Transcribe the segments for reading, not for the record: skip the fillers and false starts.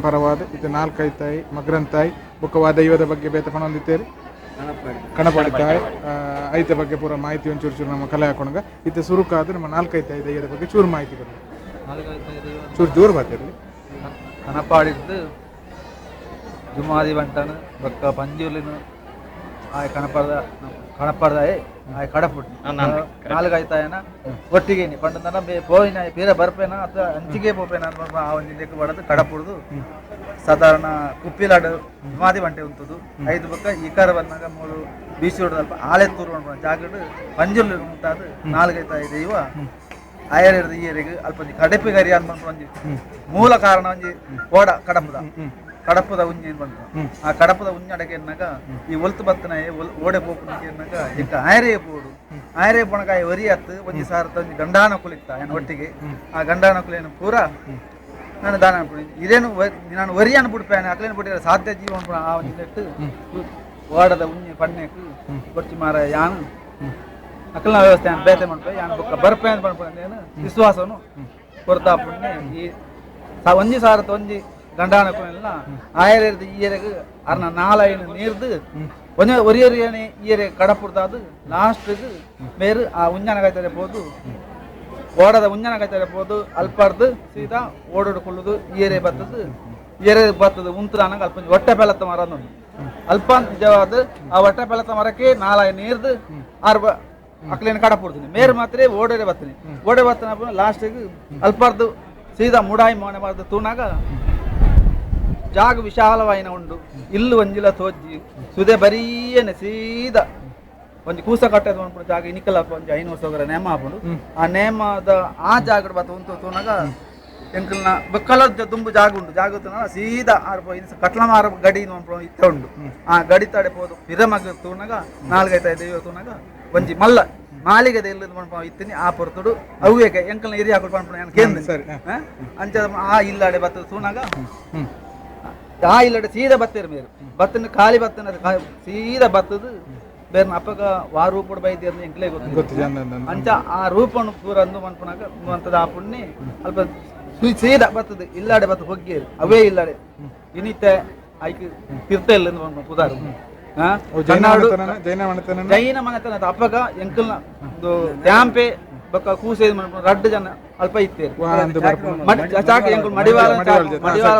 ಪರವಾದ ಇದು ನಾಲ್ಕೈತಾಯಿ ಮಗ್ರಂತಾಯಿ ಬುಕ್ಕವಾದ ದೈವದ ಬಗ್ಗೆ ಬೇತ ಹೊಂದಿದ್ದೇರಿ ಕಣಪಾಡಿತಾಯಿ ಐತ ಬಗ್ಗೆ ಪೂರ ಮಾಹಿತಿ ಒಂಚೂರು ಚೂರು ನಮ್ಮ ಕಲೆ ಹಾಕೊಂಡಾಗ ಇದು ಸುರುಕಾದ್ರೆ ನಮ್ಮ ನಾಲ್ಕೈತಾಯಿ ದೈವದ ಬಗ್ಗೆ ಚೂರು ಮಾಹಿತಿ ಬರಲಿ ಚೂರು ಜೋರು ಬರ್ತಿರಲಿ ಕಣಪಾಡಿದ್ದು ಜುಮಾದಿ ಬಂಟನು ಬೊಕ್ಕ ಪಂಜುಲಿನ ಆಯ ಕಣಪಾಡ್ದಾಯ ಆಯ ಕಡಪುಟ್ಟು ನಾಲ್ಕೈತಾಯನ ಒಟ್ಟಿಗೆ ಪಂಡ ಪೋಯಿನ ಬೇರೆ ಬರ್ಪೇನ ಅಥವಾ ಅಂಚಿಗೆ ಪೋಪೇನ ಆ ಒಂದು ಲೆಕ್ಕ ಪಡೋದು ಕಡಪುಡ್ದು ಸಾಧಾರಣ ಕುಪ್ಪಿಲಾಡು ಜುಮಾದಿ ಬಂಟೆ ಉಂಟದು ಐದು ಬೊಕ್ಕ ಈಕಾರ ಬಂದಾಗ ಮೂರು ಬೀಸಿ ಹೊಡೆದಲ್ಪ ಆಳೆತ್ತೂರು ಜಾಗಡು ಪಂಜುಲ್ ಉಂಟಾದ ನಾಲ್ಕೈತಾಯಿ ದೈವ ಆಯರಿದ ಈಯರಿಗೆ ಅಲ್ಪ ಕಡಪೆ ಗರಿ ಅನ್ಬಂದು ಒಂಜಿ ಮೂಲ ಕಾರಣ ಒಂಜಿ ಓಡ ಕಡಪದ ಉಂಜಿ ಏನು ಬಂತು ಆ ಕಡಪದ ಉಂಜಡಗೆ ಎನ್ನಾಗ ಈ ಒಲ್ತು ಬತ್ತನ ಓಡೆ ಪೋಪುನಕ್ಕೆ ಎನ್ನಾಗ ಈಗ ಆಯರೇ ಪೊಣಗ ಒರಿ ಹತ್ತು ಒಂಜಿ ಸಾರತ ಒಂಜಿ ಗಂಡಾನ ಕುಲಿತ್ತ ಏನು ಒಟ್ಟಿಗೆ ಆ ಗಂಡಾನ ಕುಲಿಯನ್ನು ಪೂರ ನಾನು ದಾನ ಅನ್ಬಿಡಿ ಇದೇನು ನಾನು ಒರಿ ಅನ್ಬಿಡ್ಪೇನೆ ಅಕ್ಲೇನು ಬಿಟ್ಟಿದ್ರೆ ಸಾಧ್ಯ ಜೀವ ಅನ್ಬಿಡ ಆ ಒಂದು ನೆಟ್ಟು ಓಡದ ಉಂಜಿ ಪಣ್ಣೆಕ್ಕೆ ಕೊಚ್ಚಿ ಮಾರ ಯಾನು ಅಕ್ಕಲ ವ್ಯವಸ್ಥೆ ಬೇತೆ ಮಾಡ್ಬೇಕು ಯಾನು ಬೊಕ್ಕ ಬರ್ಪೆ ಅಂತ ಮಾಡ್ಕೊಂಡು ವಿಶ್ವಾಸನು ಕೊಡ್ತಾ ಪುಣ್ಯ ಈ ಒಂಜಿ ಸಾರತ ಒಂಜಿ ಗಂಡಾನಕ್ಕಲ್ಲ ಆಯರದ ಈಯರೆಗೆ ಅರ್ನ ನಾಲೈನು ನೀರ್ದು ಒಂದೇ ಒರಿಯರಿಯನೆ ಈಯರೆ ಕಡಪುಡ್ದಾದು ಲಾಸ್ಟ್ಗೆ ಬೇರೆ ಆ ಉಂಜನಗಾಯ್ತಾರೆ ಹೋದು ಓಡದ ಉಂಜನಗಾಯ್ತಾರೆ ಹೋದು ಅಲ್ಪಾರ್ದು ಸೀದಾ ಓಡಾಡ್ಕೊಳ್ಳೋದು ಈಯರೆ ಬತ್ತದು ಉಂತರ ಅನ್ನಂಗೆ ಅಲ್ಪ ಹೊಟ್ಟೆ ಬೆಲತ್ತ ಮರ ಅನ್ನೋದು ಅಲ್ಪ ನಿಜವಾದ ಆ ಹೊಟ್ಟೆ ಬೆಲತ್ತ ಮರಕ್ಕೆ ನಾಲಾಯ ನೀರ್ದು ಆರ್ಬ ಅಕ್ಲೇನು ಕಡಪುಡ್ತೀನಿ ಮೇರೆ ಮಾತ್ರ ಓಡೇ ಬತ್ತನ ಲಾಸ್ಟಿಗೆ ಅಲ್ಪಾರ್ದು ಸೀದಾ ಮುಡಾಯಿ ಮಾಡಬಾರ್ದು ತೂನಾಗ ಜಾಗ ವಿಶಾಲವಾಯಿನ ಉಂಡು ಇಲ್ಲು ಒಂಜಿಲ ತೋಜಿ ಸುದೆ ಬರೀಯನೆ ಸೀದಾ ಒಂದು ಕೂಸ ಕಟ್ಟದ ಉಂಟು ಜಾಗ ಇನಿಕಲ ಒಂಜಿ 500 ಸೌಕರ್ಯ ನೇಮ ಹಾಕೊಂಡು ಆ ನೇಮದ ಆ ಜಾಗ ಬತ್ತ ಉಂಟು ತೂನಾಗ ಎಂಕಲ್ನ ಬೆಕ್ಕಲದ ತುಂಬು ಜಾಗ ಉಂಟು ಜಾಗ ತೂನಾಗ ಸೀದಾ ಆರ್ಪ ಕಟ್ಲ ಮಾರ ಗಡಿ ಇತ್ತ ಉಂಡು ಆ ಗಡಿ ತಡೆ ಪೋದು ಪಿರಮಗ ತೂನಾಗ 4-5 ದೈವ ತೂನಾಗ ಒಂಜಿ ಮಲ್ಲ ಮಾಲಿಗದ ಇಲ್ಲದ ಪಂಪ ಇತ್ತೀನಿ ಆ ಪೊರ್ತುಡು ಅವ್ಯಕ್ಕೆ ಎಂಕಲ್ನ ಹಿರಿ ಹಾಕೊಂಡು ಪಂಪ ನಾನು ಕೇಂದ್ರ ಅಂಚ ಆ ಇಲ್ಲಾಡೆ ಬತ್ತದ ತೂನಾಗ ಆ ಇಲ್ಲಡೆ ಸೀದಾ ಬತ್ತೇರು ಮೇರು ಬತ್ತನ ಖಾಲಿ ಬತ್ತನ ಸೀದಾ ಬತ್ತದು ಬೇರೆ ಅಪ್ಪಗ ವಾ ರೂಪಡು ಬೈದಿ ಅಂದ್ರೆ ಎಂಕ್ಲೇ ಗೊತ್ತು ಅಂಚ ಆ ರೂಪನು ಪೂರ ಅಂದು ಮನ್ಪುನಾಗ ಅಂತದ ಆ ಪುಣ್ಯ ಅಲ್ಪ ಸೀದಾ ಬತ್ತದು ಇಲ್ಲಾಡೆ ಬತ್ತ ಹೊಗ್ಗಿ ಅವೇ ಇಲ್ಲಾಡೆ ಇನಿತೆ ಆಯ್ಕೆ ಕಿರ್ತ ಇಲ್ಲ ಪುದಾರು ಜೈನ ಮನೆತನ ಅಪ್ಪಗ ಎಂಕಲ್ನ ಒಂದು ಡ್ಯಾಂಪೆ ಬೊಕ್ಕ ಕೂಸೆ ರಡ್ಡು ಜನ ಅಲ್ಪ ಇತ್ತೇರು ಚಾಕ ಎಂಕಲ್ ಮಡಿವಾಳ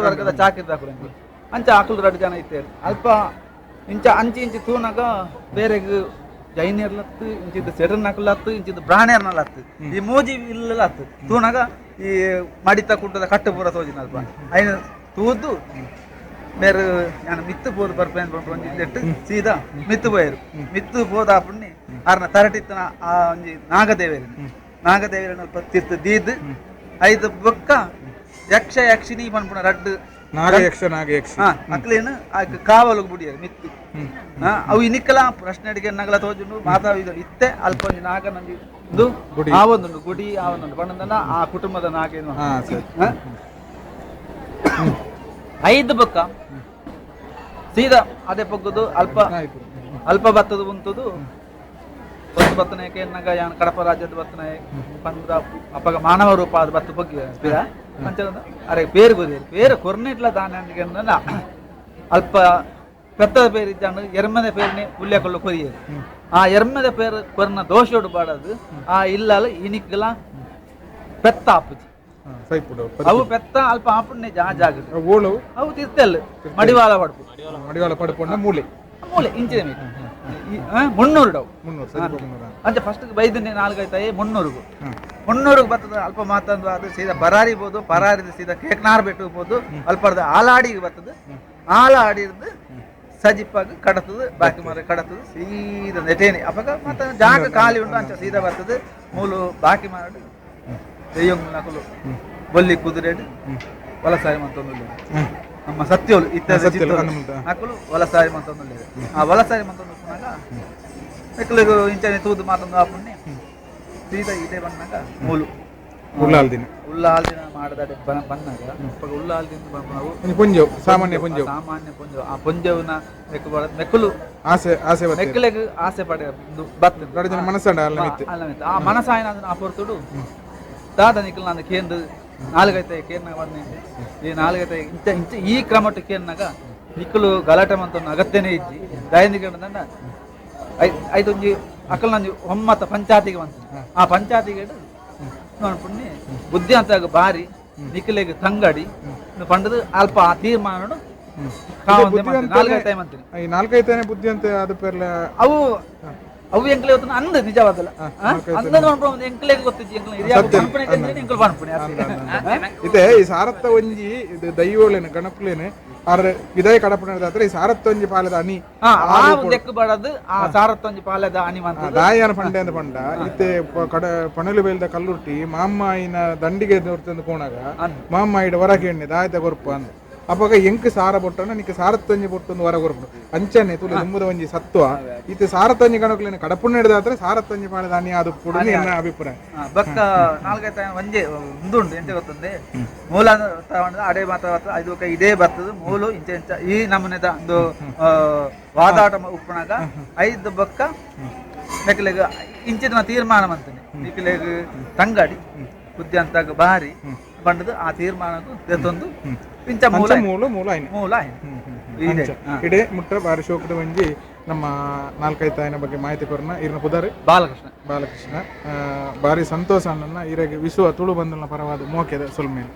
ವರ್ಗದ ಚಾಕಿರ್ದಾಕು ಅಂಚ ಆಕುಲು ರಡ್ಡು ಜನ ಇತ್ತೇರು ಅಲ್ಪ ಇಂಚ ಇಂಚಿ ತೂನಾಗ ಬೇರೆ ಜೈನಿಯರ್ಲತ್ತು ಇಂಚಿದ್ದು ಸೆಡರ್ ನಕಲತ್ತು ಇಂಚಿದ್ದು ಬ್ರಾಹ್ಮಣರ್ನಲ್ಲತ್ತು ಈ ಮೋಜಿ ಇಲ್ಲತ್ತು ತೂನಾಗ ಈ ಮಡಿತ ಕುಟ್ಟದ ಕಟ್ಟು ಪೂರ ತೋಜಿನ ಅಲ್ಪ ಐನು ತೂದು ಬೇರೆ ನಾನು ಮಿತ್ತು ಪೋದು ಬರ್ಪೆ ಒಂದು ಇಲ್ಲಿಟ್ಟು ಸೀದಾ ಮಿತ್ತು ಬೋಯರು ಮಿತ್ತು ಪೋದ ಪುಣ್ಣಿ ಆರ್ನ ತರಟಿತ್ತನ ಆ ಒಂಜಿ ನಾಗದೇವೇರನ ತೀರ್ಥ ದೀದ್ ಐದು ಬೊಕ್ಕ ಯಕ್ಷಿಣಿ ಪನ್ಪುಣ ರಡ್ಡು ಅಕ್ಲೇನು ಕಾವಲು ಬುಡಿಯರು ಮಿತ್ತು ಅವು ಇನಿಕ್ಕಲ ಪ್ರಶ್ನೆ ಅಡಿಗೆ ನಗಲ ತೋಜುಂಡು ಮಾತಾಡಿದ ಇತ್ತೆ ಅಲ್ಪ ಒಂಜಿ ನಾಗ ನಂದಿ ಆವೊಂದುಂಡು ಗುಡಿ ಆವೊಂದುಂಡು ಪಂಡದನ ಆ ಕುಟುಂಬದ ನಾಗೇನು ಐದು ಬೊಕ್ಕ ಸೀದಾ ಅದೇ ಪೊಗ್ಗುದು ಅಲ್ಪ ಬತ್ತದು ಉಂಟುದು ಒಂದು ಬತ್ತನಕ್ಕೆ ಎನ್ನಾಗ ಯಾನ್ ಕಡಪ ರಾಜ್ಯದ ಬತ್ತನ ಪಂದ್ರ ಅಪ್ಪಗ ಮಾನವ ರೂಪ ಅದು ಬತ್ತು ಬಗ್ಗಿ ಅರೆ ಬೇರೆ ಗೊತ್ತಿಲ್ಲ ಬೇರೆ ಕೊರ್ನೆಟ್ಲ ದಾನಿಗೆ ಅಲ್ಪ ಪೆತ್ತದ ಪೇರು ಇದ್ದಾಂಡು ಎರ್ಮದ ಪೇರಿನಿ ಉಲ್ಲೇಕೊಳ್ಳು ಕೊರಿಯರು ಆ ಎರ್ಮದ ಪೇರು ಕೊರ್ನ ದೋಷೋಡು ಬಾಡದು ಆ ಇಲ್ಲಲ್ಲ ಇನಿಕ್ಲ ಪೆತ್ತ ಆಪುಜಿ ಅವು ಪೆತ್ತ ಅಲ್ಪ ಆಪುಣ್ಣೆ ಜಾಗ ಅವು ತಿರ್ತಲ್ಲ ಮಡಿವಾಳ ಪಡ್ಪು ಮೂಲೆ ಇಂಚಿನ ಮುನ್ನೂರು ಅಂಚೆ ಫಸ್ಟ್ ಬೈದನ್ನೇ 4-5 ಮುನ್ನೂರು ಬರ್ತದ ಅಲ್ಪ ಮಾತಂದು ಅದು ಸೀದಾ ಬರಾರಿಬೋದು ಪರಾರಿದ ಸೀದಾ ಕೇಕ್ನಾರ್ ಬೆಟ್ಟಬೋದು ಅಲ್ಪದ ಆಲಾಡಿಗೆ ಬರ್ತದೆ ಆಲಾಡಿರ್ದು ಸಜಿಪ್ಪಾಗಿ ಕಡತದು ಬಾಕಿ ಮಾರ ಕಡತದು ಸೀದಾ ನೆಟೇನಿ ಅವಾಗ ಮತ್ತೆ ಜಾಗ ಖಾಲಿ ಉಂಟು ಅಂಚ ಸೀದಾ ಬರ್ತದೆ ಮೂಲು ಬಾಕಿ ಮಾಡಿ ದೆಯ್ಯಂಗ್ ನಕಲು ಬೊಲ್ಲಿ ಕುದುರೆಡು ವಲಸಾರಿ ಮಂತೊಂದು ನಮ್ಮ ಸತ್ಯೋಲು ನಕಲು ವಲಸಾರಿ ಮಂತೊಂದು ಆ ವಲಸಾರಿ ಮಂತೊಂದು ಮೆಕ್ಕಲಿಗೂ ಇಂಚನೆ ತೂದು ಮಾತೊಂದು ಆ ಪುಣ್ಯ ಸೀದಾ ಇದೇ ಬಂದಾಗ ಮೂಲು ಉಲ್ಲಾಲ್ ದಿನ ಮಾಡದಾಡೆ ಬಂದಾಗ ಉಲ್ಲಾಲ್ ದಿನ ಪುಂಜವು ಸಾಮಾನ್ಯ ಪುಂಜವು ಆ ಪುಂಜವನ್ನ ಮೆಕ್ಕಲು ಮೆಕ್ಕಲಿಗೆ ಆಸೆ ಪಡೆ ಬರ್ತದೆ ಮನಸ್ಸಂಡ ಆ ಮನಸ್ಸಾಯನ ಆ ಪೊರ್ತುಡು ದಾದ ನಿಕ್ಕಲ್ ನಾನು ಕೇಂದ್ರ ನಾಲ್ಗೈತೆ ಕೇರ್ನಾಗ ಬಂದಿದ್ದೆ ಈ ನಾಲ್ಗೈತೆ ಇಂಚ ಇಂಚ ಈ ಕ್ರಮಟ್ಟು ಕೇರ್ನಾಗ ನಿಕ್ಕಲು ಗಲಾಟೆ ಮಂತ ಅಗತ್ಯನೇ ಇಜ್ಜಿ ದಯಂದಿಗೆ ಐದೊಂಜಿ ಅಕಲ್ ನಂಜಿ ಒಮ್ಮತ್ತ ಪಂಚಾಯತಿಗೆ ಬಂತು ಆ ಪಂಚಾಯತಿಗೆ ನೋಡ್ಪುಣ್ಣಿ ಬುದ್ಧಿ ಅಂತ ಬಾರಿ ನಿಖಿಲೆಗೆ ತಂಗಡಿ ಪಂಡದು ಅಲ್ಪ ಆ ತೀರ್ಮಾನ ಈ ನಾಲ್ಕೈತೇನೆ ಬುದ್ಧಿ ಅಂತ ಅದು ಪೇರ್ಲ ಅವು ಅವು ಎಂಕ್ಲೆ ಹೊತ್ತು ಅಂದ ನಿಜವಾದಲ್ಲ ಅಂದ ನೋಡ್ಬೋದು ಎಂಕ್ಲೆಗೆ ಗೊತ್ತಿಜ್ಜಿ ಎಂಕ್ಲೆ ಪನ್ಪುಣಿ ಇದೆ ಈ ಸಾರತ್ತ ಒಂಜಿ ಇದು ದೈವೋಲೇನು ಗಣಪಲೇನು ಆದ್ರೆ ಇದೇ ಕಡಪಣದಾದ್ರೆ ಈ ಸಾರತ್ತ ಒಂಜಿ ಪಾಲದ ಅನಿ ದೆಕ್ಕು ಬಡದು ಆ ಸಾರತ್ತೊಂಜಿ ಪಾಲದ ಅನಿ ದಾಯನ ಪಂಡೆ ಅಂತ ಪಂಡ ಇತ್ತೆ ಪಣಲು ಬೇಲ್ದ ಕಲ್ಲುರ್ಟಿ ಮಾಮ್ಮ ಇನ ದಂಡಿಗೆ ದೊರ್ತಂದು ಕೋಣಾಗ ಮಾಮ್ಮ ಇಡ ಹೊರಗೆ ಎಣ್ಣೆ ದಾಯದ ಗೊರ್ಪ ಅಂದ ಅವಾಗ ಎಂಕ್ ಸಾರ ಬೊಟ್ಟನ ನಿಕ್ಕೆ ಸಾರತ್ತಂಜಿ ಬೊಟ್ಟೊಂದು ಹೊರ ಗೊರ್ಪು ಅಂಚನೆ ತುಳು ದುಂಬುದ ಒಂಜಿ ಸತ್ವ ಇತ್ತೆ ಸಾರತ್ತಂಜಿ ಗಣಕಲೇನು ಕಡಪುಣ್ಣ ಹಿಡಿದಾದ್ರೆ ಸಾರತ್ತಂಜಿ ಪಾಲದ ಅನಿ ಅದು ಪುಡುನಿ ಎನ್ನ ಅಭಿಪ್ರಾಯ ಬಕ್ಕ ನಾಲ್ಕೈತ ಒಂಜೆ ಉಂದುಂಡು ಎಂತ ಗೊತ್ತಂದೆ ಮೂಲ ತಗೊಂಡು ಅಡೆ ಮಾತಾಡ ಇದು ಇದೇ ಬರ್ತದೆ ಮೂಲು ಇಂಚ ಇಂಚ ಈ ನಮೂನೆದ ಒಂದು ವಾದಾಟ ಉಪ್ಪುನಾಗ ಐದು ಬಕ್ಕ ನೆಕ್ಲೆಗ್ ಇಂಚಿನ ತೀರ್ಮಾನ ಅಂತೀನಿ ನಿಕ್ಲೆಗ್ ತಂಗಡಿ ಬುದ್ಧಿ ಅಂತಾಗ ಬಾರಿ ಬಂಡದು ಆ ತೀರ್ಮಾನಕ್ಕೂ ತೆತ್ತೊಂದು ಪಿಂಚ ಮೂಲ ಮೂಲ ಮೂಲ ಮೂಲ ಇಡೇ ಮುಟ್ಟ ಬಾರಿ ಶೋಕದ ಒಂಜಿ ನಮ್ಮ ನಾಲ್ಕೈದು ಆಯ್ನ ಬಗ್ಗೆ ಮಾಹಿತಿ ಕೊರನ ಇರ್ನ ಪುದಾರಿ ಬಾಲಕೃಷ್ಣ ಬಾರಿ ಸಂತೋಷ ಅನ್ನ ಇರಗೆ ವಿಶ್ವ ತುಳು ಬಂದಲ್ನ ಪರವಾದ ಮೋಕೆದ ಸೊಲ್ಮೇಲೆ